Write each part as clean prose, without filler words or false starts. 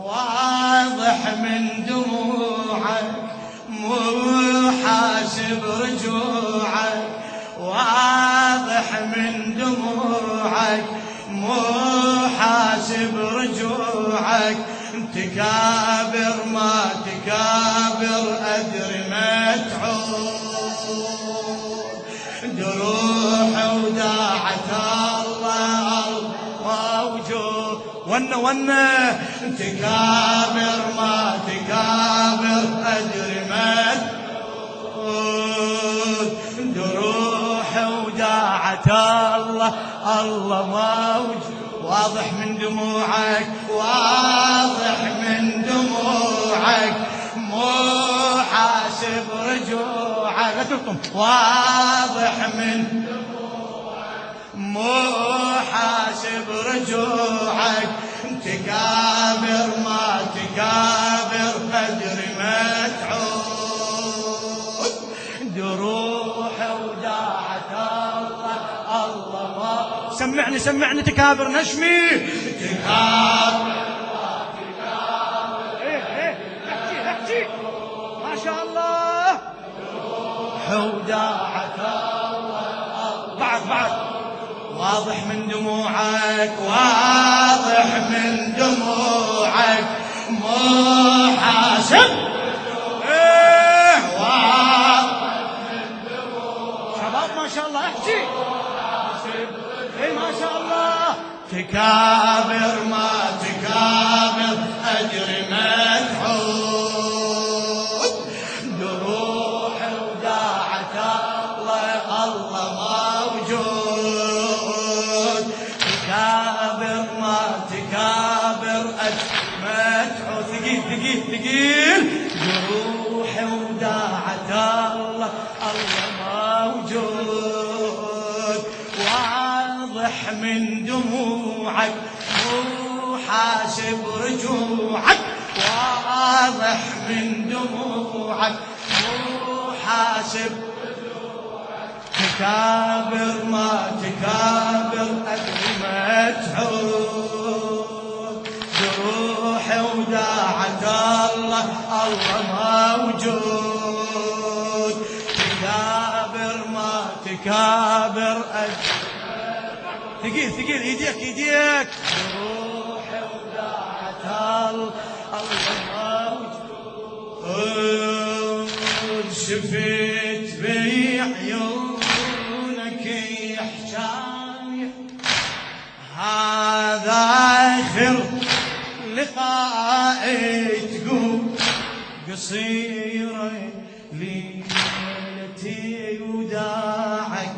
واضح من دموعك مو حاسب رجوعك، واضح من دموعك مو حاسب رجوعك. تكابر ما تكابر أدري ما تعود، دروح وداعة الله موجود. ونه تكابر ما تكابر أدري ما تعود، دروح وداعة الله موجود. واضح من دموعك واضح من دموعك مو حاسب رجوعك. واضح من دموعك مو حاسب رجوعك. تكابر ما تكابر أدري ما تعود، دروح وداعة الله ما. سمعني تكابر نشمي. تكابر ما تكابر احكي ما شاء الله. دروح وداعة الله بعد. واضح من دموعك واضح من دموعك مو حاسب. واضح من دموعك شباب ما شاء الله احكي ما شاء الله. تكابر ما تكابر أجري ما تعود، دروح وداعة الله موجود. تكابر ما تكابر أجري ما تعود. ثقيل دروح وداعة الله موجود. واضح من دموعك مو حاسب رجوعك، واضح من دموعك مو حاسب رجوعك. تكابر ما تكابر أدري ما تعود، دروح وداعة الله موجود. تكابر ما تكابر أدري. ثقيل ايديك. روح وداعة الله موجود. شفت بعيونك يحشاني هذا آخر لقاء تقول قصيرة ليلتي وداعك،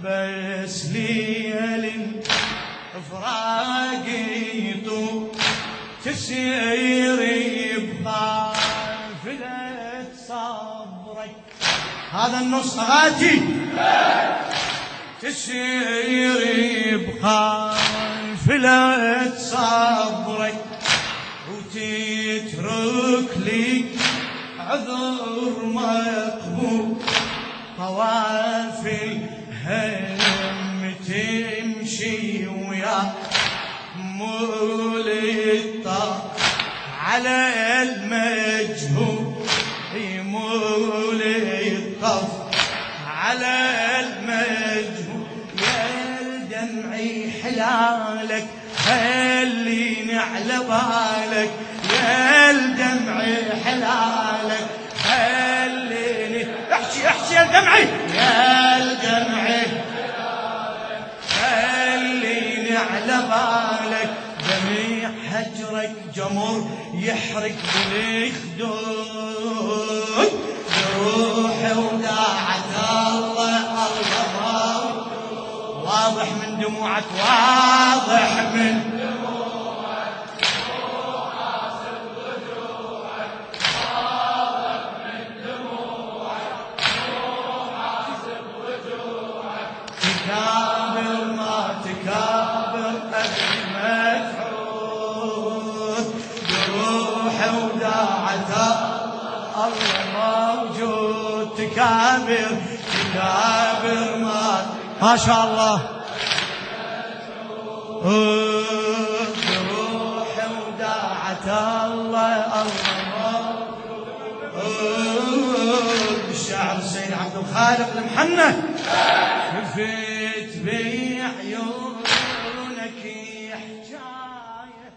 بس ليل الفراق يطول تسير بقافلة صبرك. هذا النص غاتي. تسير بقافلة صبرك وتترك لي عذر مقبول. قوافل هم تمشي ويا مولطة على المجهول، مولطة على المجهول. يا دمعي حلالك خليني على بالك، يا دمعي حلالك خليني. احكي يا دمعي، يا دمعي خليني على بالك. جميع هجرك جمر يحرق بالخدود، دروح وداعة الله واضح من دموعك واضح من دموعك مو حاسب رجوعك. واضح من دموعك مو حاسب رجوعك. تكابر ما تكابر أدري ما تعود، دروح وداعة الله موجود. تكابر ما شاء الله. روح وداعة الله الله. الشاعر السيد عبد الخالق المحنى. شفت بعيونك حجاية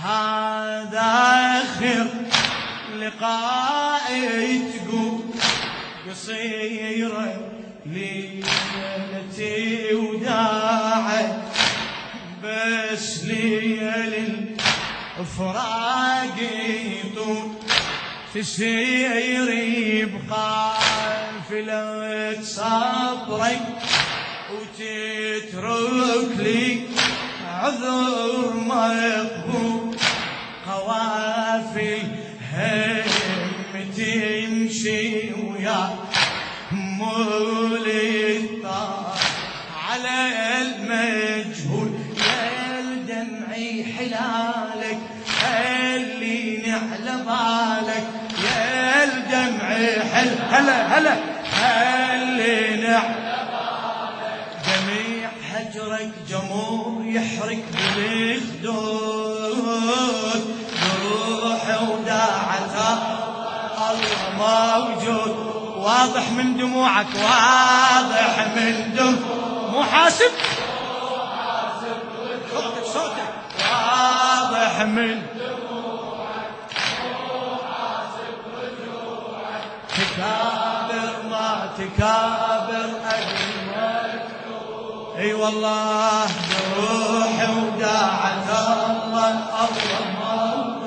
هذا آخر لقائي تقول قصيرة ليلتي وداعت بس ليل الفراق يطول تسيري بقافلة صبرك وتترك لي عذر مقبول قوافل هم تمشي ويا مولي الطار على المجهول يا دمعي حلالك خليني على بالك يا الدمعي هلا هلا خليني على بالك جميع حجرك جمور يحرق بالخدود جروحي وداعته الله موجود واضح من دموعك واضح من مو حاسب صوتك واضح من تكابر ما تكابر أجمل اي والله روحي وداعة الله الله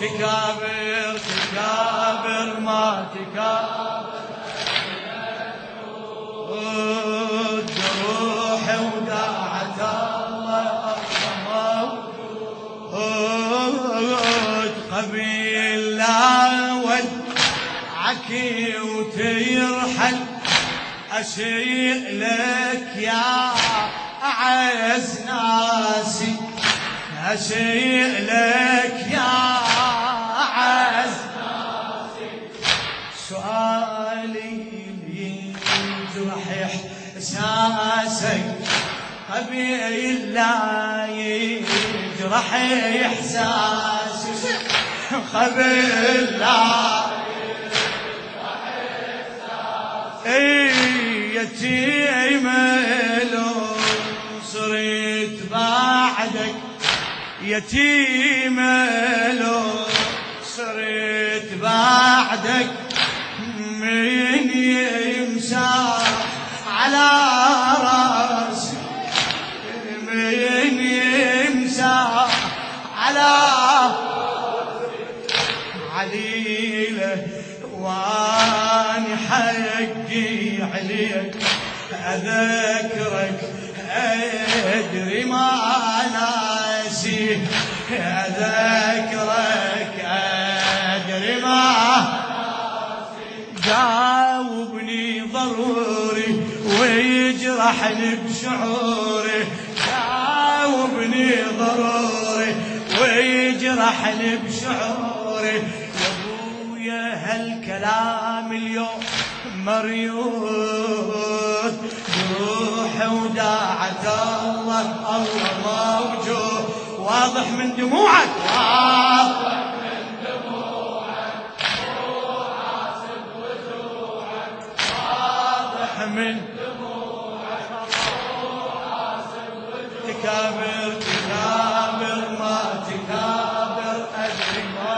تكابر تكابر ما تكابر روحي وداعة الله الله قبيل لا ودعك وترحل أشيء لك يا أعز ناسي أشيء لك يا أعز ناسي سؤالي يجرح إحساسك قبيل لا يجرح إحساسي قبيل لا يتيمة لو صرت بعدك يتيمة لو صرت بعدك من يمسح على راسي من يمسح على عليله واني حقي عليك أذكرك أدري ما ناسي أذكرك أدري ما ناسي جاوبني ضروري ويجرحني بشعوري جاوبني ضروري ويجرحني بشعوري هالكلام اليوم مريوث روحي وداعة الله الله موجود واضح من دموعك واضح من دموعك حاسب وجوعك واضح من دموعك حاسب وجوعك تكابر تكابر ما تكابر أدري ما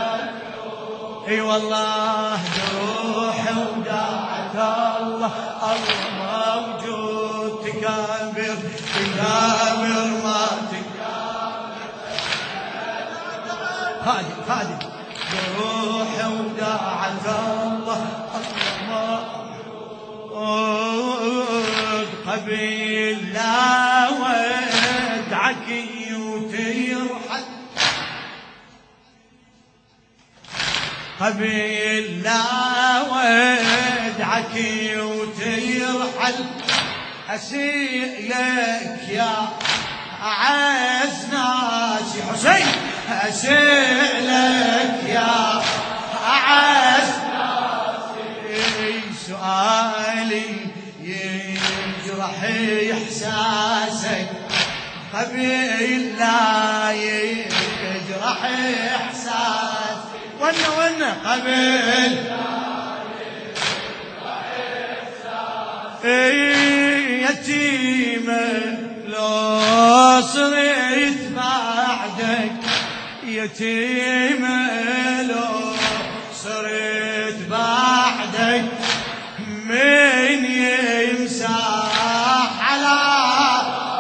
اي والله جروحي وداعة الله الله موجود تكابر تكابر ما تكابر هادي جروحي وداعة الله الله موجود قبيل لا ودعك وترحل قبيل لا ودعك وترحل أسيء لك يا أعز ناسي حسين أسيء لك يا أعز ناسي سؤالي يجرح إحساسك قبيل لا يجرح يجرح إحساس ونا قبل يتيمة لو صرت بعدك يتيمة لو صرت بعدك من يمسح على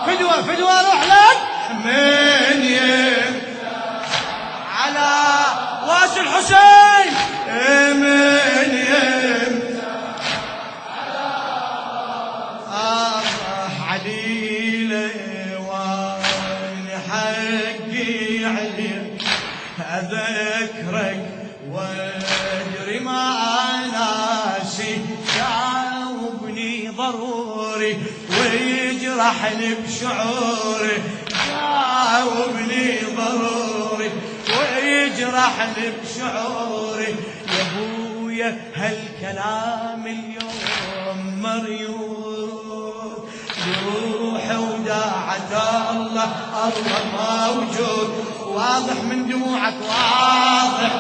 فدوة روح لك من يمسح على واس الحسين من يمسح على عليله وين حقي عليك أذكرك وادري ما ناسي جاوبني ضروري ويجرحني بشعوري جاوبني ضروري ويجرحني بشعوري يا ابويا هالكلام اليوم مريوم بروحي وداعة الله الله موجود واضح من دموعك واضح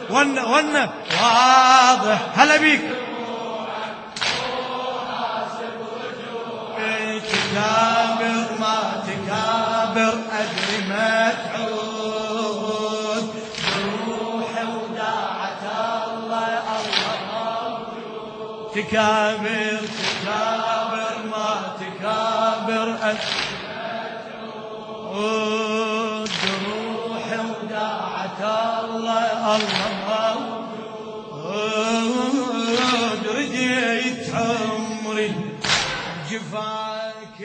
ونا واضح هلا بيك تكابر ما تكابر أدري ما تعود بروحي وداعة الله موجود تكابر ما تكابر أدري ما تعود بروحي وداعة الله موجود رديت عمري جفاك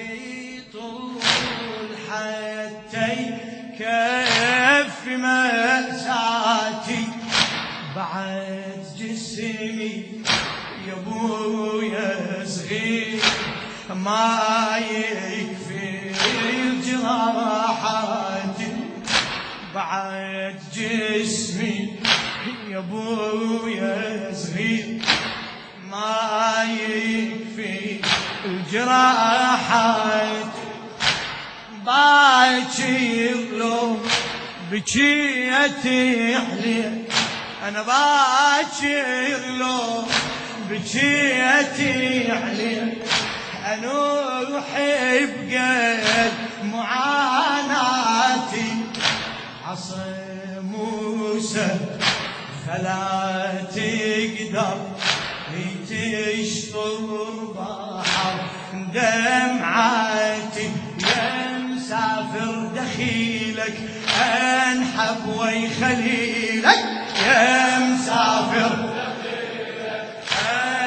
طول حتى كف مأساتي بعد جسمي يا ابويا صغير ما يكفي جراحاتي بعد جسمي يا ابويا صغير ما يكفي الجراحات باكر لو بكيتي عليك انا باكر لو بكيتي عليك انوحي بقلب معاناتي عصا موسى فلا تقدر تشطر بحر دمعاتي يا مسافر دخيلك انحب ويخليلك يا مسافر دخيلك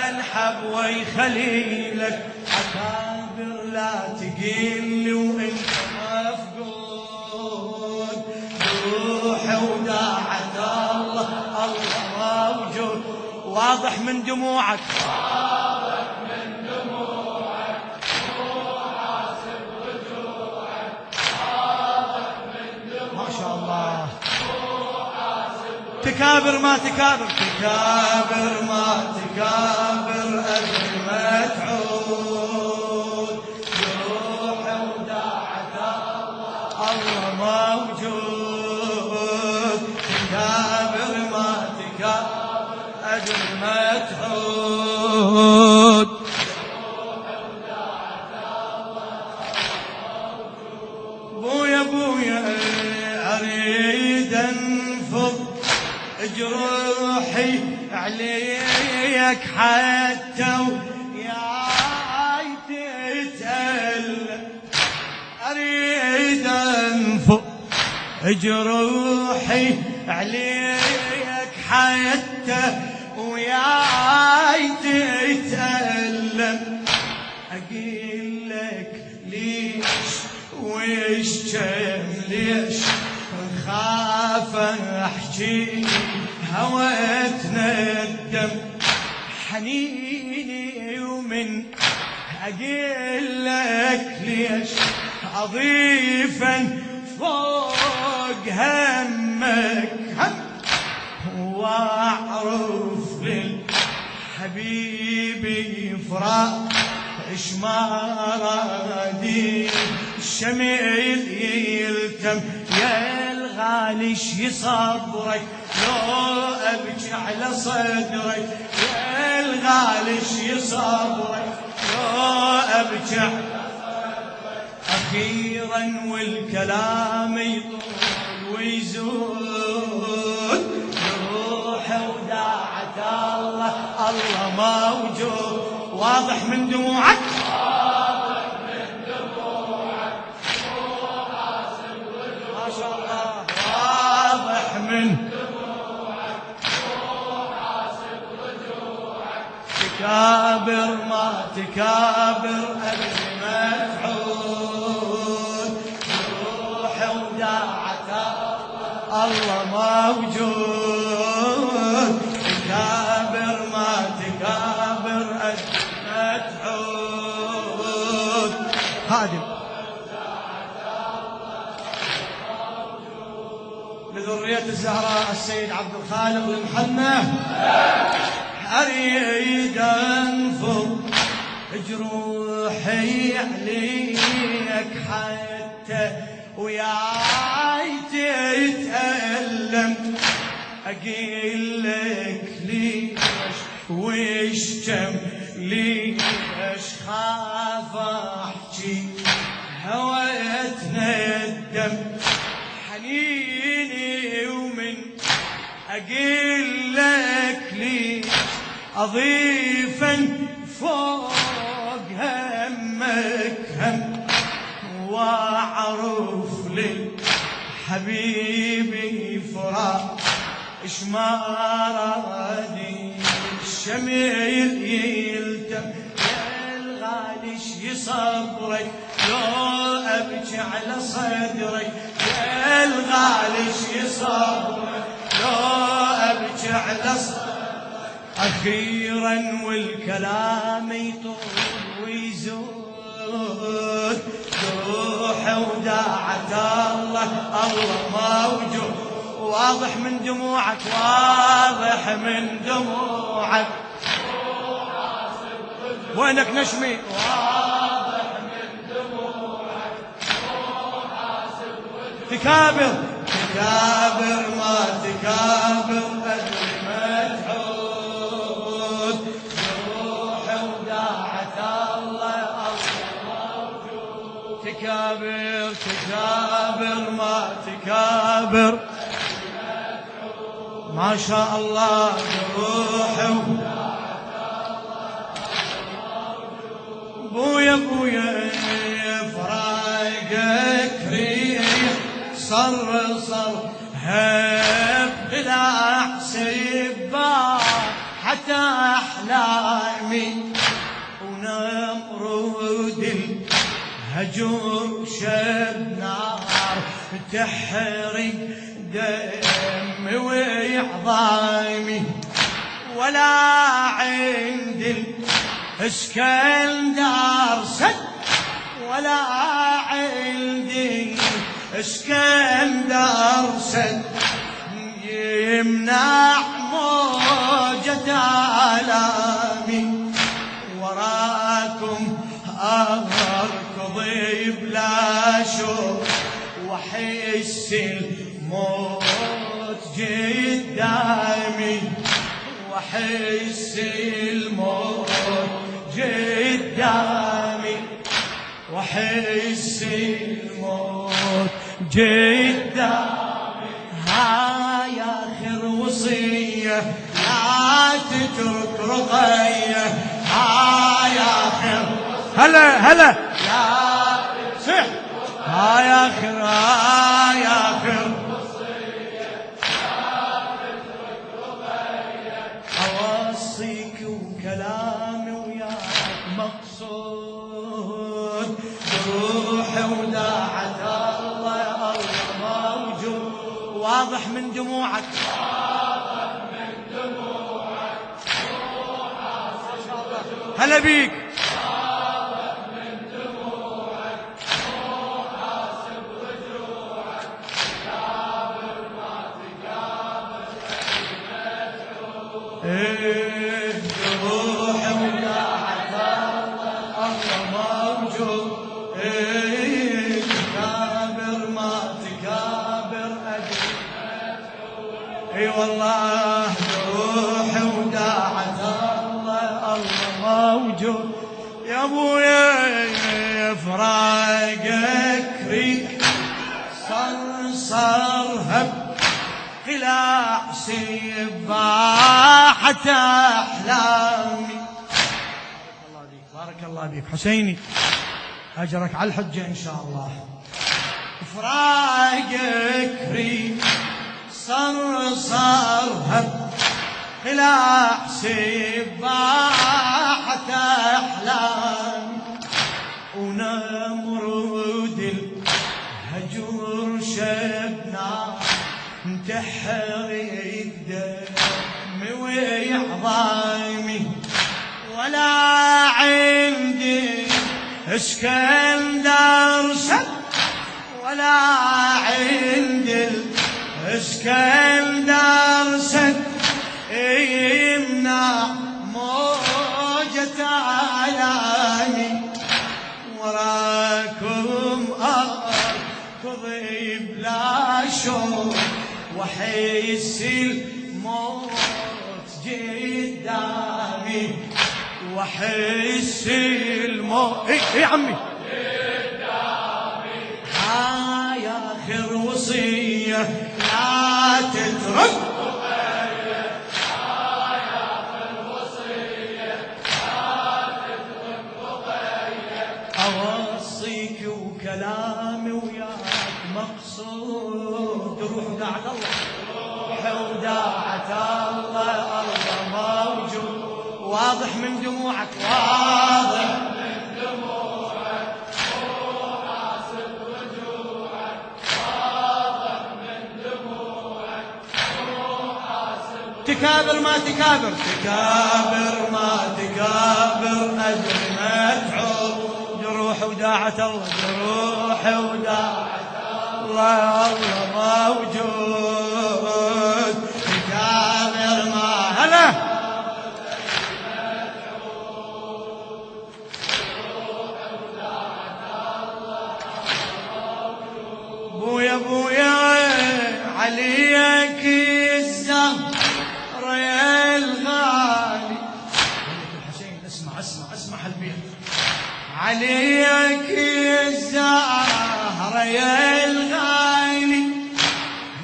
انحب ويخليلك اكابر لا تقيل وانت مفقود روحي وداعة الله الله موجود واضح من دموعك وحاسب رجوعك ما شاء الله تكابر ما تكابر أدري ما تعود روحي وداعة الله موجود تكابر ما تكابر أجل ما تعود بويا أريد أنفض جروحي عليك حتى وياي تتألم أريد أنفض جروحي عليك حتى وياي تتألم أقول لك ليش ويش كم ليش خاف أحكي هوتنا الدم حنيني ومن أقول لك ليش أضيفا فوق همك هم واعرف للحبيب فراق اش ما رادي الشميل يلتم يا الغالي شي صبرك لو ابكي على صدرك يا الغالي شي صبرك لو ابكي على صدرك اخيرا والكلام يطول ويزول روحه وداعة الله الله موجود واضح من دموعك ما شاء الله واضح من تكابر ما تكابر أبد ما تعود روحه وداعة الله موجود تكابر ما تكابر أبد ما تعود خادم لذرية الزهراء السيد عبد الخالق المحنى أريد أنفض جروحي عليك حتى وياي تتألم أقول لك ليش وش كم ليش خاف أحكي هويتنا الدم حنيني ومن أقول لك ليش أضيفا فوق همك هم وأعرف للحبيبي فراق إش ما رادي الشميل يلتم يا الغالي شي صبرك لو أبكي على صدرك يا الغالي شي صبرك لو أبكي على صدرك أخيرا والكلام يطول ويزول روحه وداعة الله الله موجود واضح من دموعك واضح من دموعك وينك نشمي واضح من دموعك تكابر تكابر ما تكابر أدري ما تعود روحه وداعة الله موجود تكابر تكابر ما تكابر ما شاء الله روحه بويا بويا فراقك ريح صر صر هب بلا حسب حتى أحلامي ونمرود الهجوم شب نار تحرق دم وعظامي ولا عند الاسكندر سد ولا عندي اسكندر سد يمنع موجة آلامي وراكم أركض بلا شوق وحس الموت قدامي وحس الموت قدامي وحس الموت قدامي هاي آخر وصية لا تترك رقية هاي آخر هلا هلا لا صح هاي آخر أوصيك وكلامي وياك مقصود روحي وداعة الله موجود واضح من دموعك هلا بيك روحي وداعة الله موجود اي والله روحي وداعة الله الله موجود يا ابويا فراقك ريح صرصر هب قلاع سباحة احلامي. بارك الله بيك حسيني، أجرك على الحجة إن شاء الله. فراقك ريح صرصر هب قلاع سباحة أحلامي ونمرود الهجر شبنا تحرق دمي وعظامي ولا عندي اسكندر سد ولا عندي اسكندر سد يمنع موجة علامي وراكم اركض بلا شوق واحس الموت قدامي واحس الموت يا عمي هاي اخر وصيه لا تترك اوصيك وكلامي وياك مقصود روح وداعة الله روح وداعة الله الله موجود واضح من دموعك واضح من دموعك وحاسب رجوعك واضح من دموعك وحاسب تكابر ما تكابر تكابر ما تكابر أجر متعوب جروح وداعة الله جروح وداعة الله الله موجود تكابر ما هلا بويا بويا عليك الزهر يا الغالي الحسين اسمع اسمع اسمع هالبيت عليك الزهر يا الغالي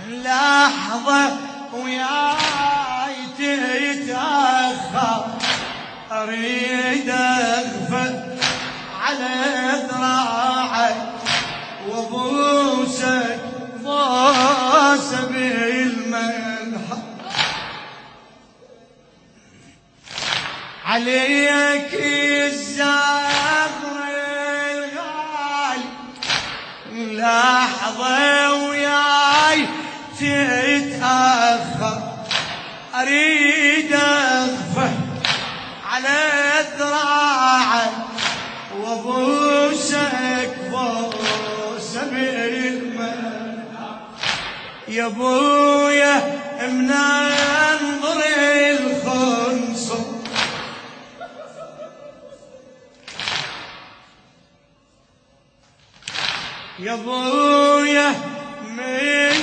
لحظة وياي تتأخر أريد أغفل على ذراعك وبوسك بوس بالمنحر عليك الزهر الغالي لحظة وياي تتأخر أريد أغفل على ذراعك وبوسك بوس بالمنحر يا بويا من انظر الخنصر يا بويا من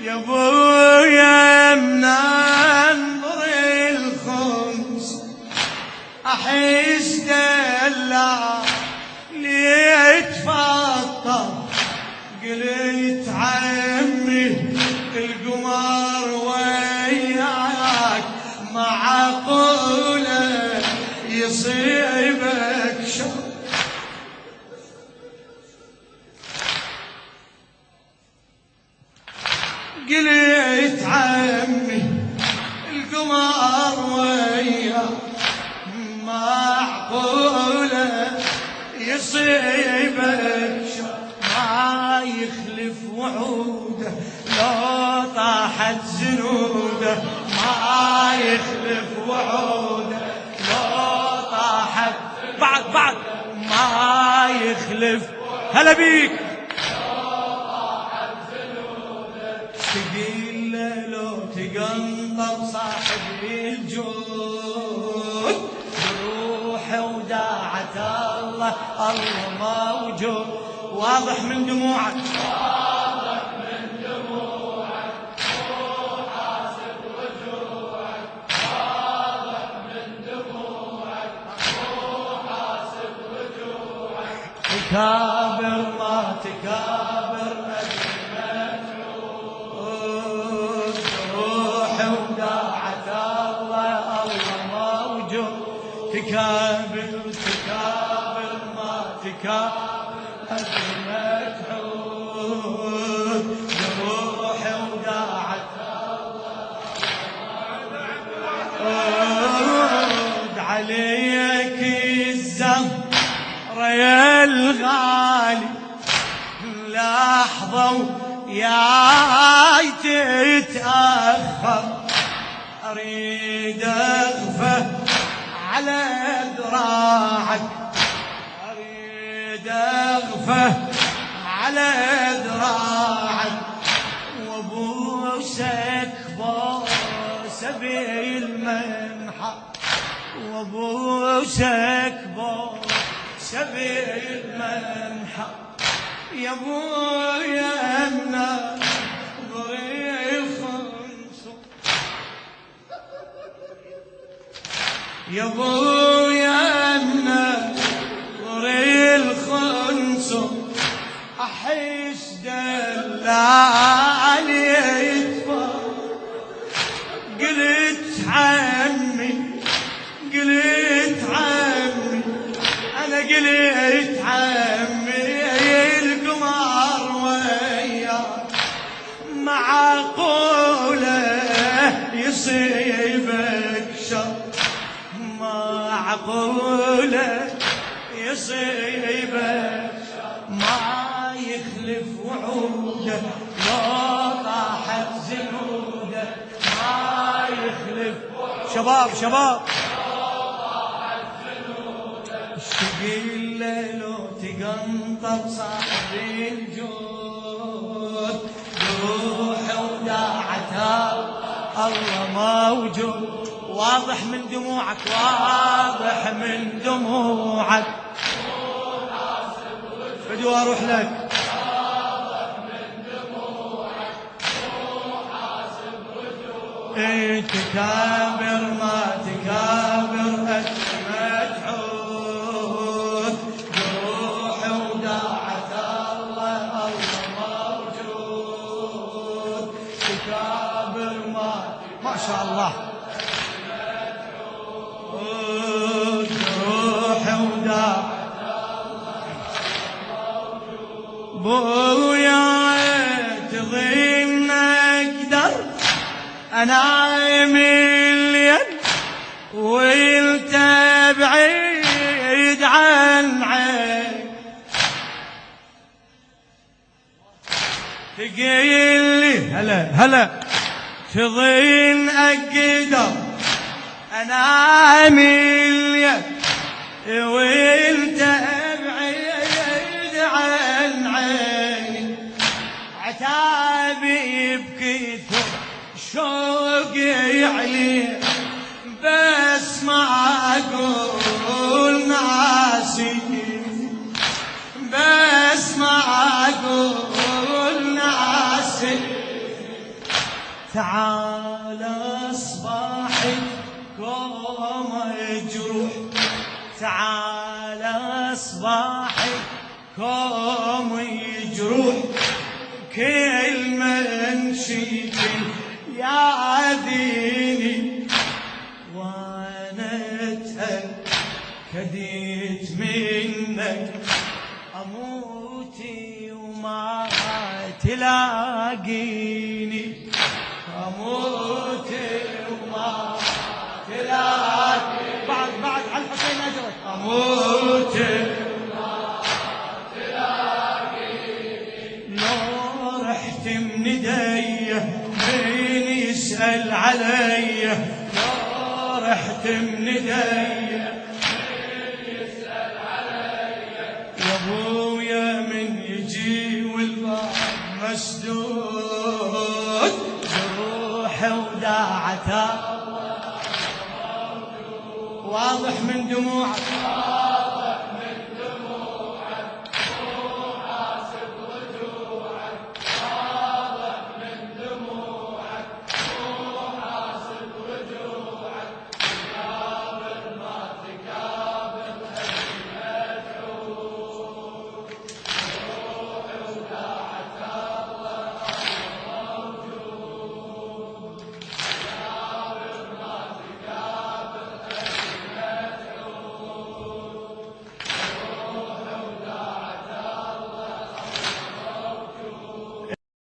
يا بويا من انظر الخنصر احس دلع ليتفطر قلت عمي القمر وياك معقوله يصيبك شر قلت عمي القمر وياك معقوله يصيبك شر ما يخلف وعوده لو طاحت زنوده ما يخلف وعوده لو طاحت بعد ما يخلف هلا بيك تقيل لو تقنطر صاحب الجود روحي وداعة الله الله موجود واضح من دموعك واضح من دموعك وحاسب تكابر ما تكابر روحي وداعة الله موجود تكابر تكابر ما تكابر أزمة عود روحي وداعة الله عليك الزهر يا الغالي لحظة ياي تتأخر أريد أغفى على ذراعك أريد أغفى على ذراعك وابوسك بوسة بالمنحى وابوسك بوسة بالمنحى يا ابويا الناظري خمسه يا ابويا الناظري الخنسه احس دلالي يدفع قلت عمي قلت عمي انا قلت عمي القمر وياك معقوله يصيبك شر معقوله يصيبك ما يخلف وعوده لو طاحت زنوده ما يخلف شباب شباب اشتقي لو تقنطر صاحب الجود روحي وداعة الله موجود واضح من دموعك واضح من دموعك بدو اروح لك تكابر ما تكابر أسمت عود روحي وداعة الله موجود تكابر ما شاء الله روحي وداعة بويا تظن اقدر انا من اليد وانت بعيد عن عين تقيلي هلا هلا تظن اقدر انا من اليد وانت بعيد عن عين عتابي بكثر شوقي عليه بس ما اقول ناسي بس ما اقول ناسي تعال اصبحي قوم جروح تعال اصبحي قوم جروح كل من شيكي يا ديني وانا اتأكدت منك اموتي وما تلاقيني اموتي وما تلاقيني بعد على الحسين اجرك اموتي وما تلاقيني لو رحت من ايديه مين يسأل علي لو رحت من ايديه مين يسأل علي يا ابويا من يجي والباب مسدود جروحي وداعة واضح من دموعك